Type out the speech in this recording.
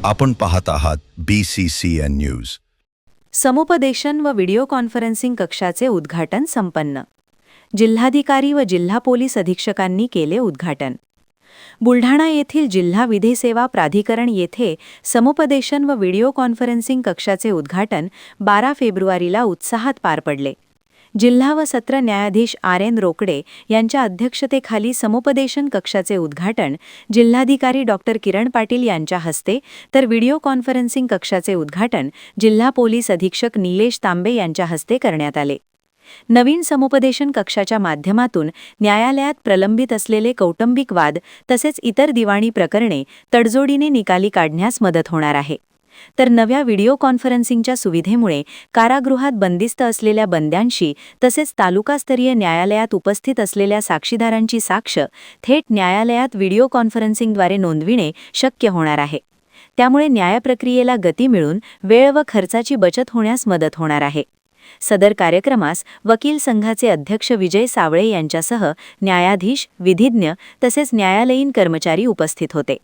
आपण पाहत आहात BCCN न्यूज. समुपदेशन व व्हिडिओ कॉन्फरन्सिंग कक्षाचे उद्घाटन संपन्न. जिल्हाधिकारी व जिल्हा पोलीस अधीक्षकांनी केले उद्घाटन. बुलढाणा येथील जिल्हा विधी सेवा प्राधिकरण येथे समुपदेशन व व्हिडिओ कॉन्फरन्सिंग कक्षाचे उद्घाटन 12 फेब्रुवारीला उत्साहात पार पडले. जिल्हा व सत्र न्यायाधीश RN रोकडे यांच्या अध्यक्षतेखाली समुपदेशन कक्षाचे उद्घाटन जिल्हाधिकारी डॉ. किरण पाटील यांच्या हस्ते तर व्हिडिओ कॉन्फरन्सिंग कक्षाचे उद्घाटन जिल्हा पोलीस अधीक्षक निलेश तांबे यांच्या हस्ते करण्यात आले. नवीन समुपदेशन कक्षाच्या माध्यमातून न्यायालयात प्रलंबित असलेले कौटुंबिक वाद तसेच इतर दिवाणी प्रकरणे तडजोडीने निकाली काढण्यास मदत होणार आहे. तर नव्या व्हिडिओ कॉन्फरन्सिंगच्या सुविधेमुळे कारागृहात बंदिस्त असलेल्या बंद्यांशी तसेच तालुकास्तरीय न्यायालयात उपस्थित असलेल्या साक्षीदारांची साक्ष थेट न्यायालयात व्हिडिओ कॉन्फरन्सिंगद्वारे नोंदविणे शक्य होणार आहे. त्यामुळे न्यायप्रक्रियेला गती मिळून वेळ व खर्चाची बचत होण्यास मदत होणार आहे. सदर कार्यक्रमास वकील संघाचे अध्यक्ष विजय सावळे यांच्यासह न्यायाधीश, विधिज्ञ तसेच न्यायालयीन कर्मचारी उपस्थित होते.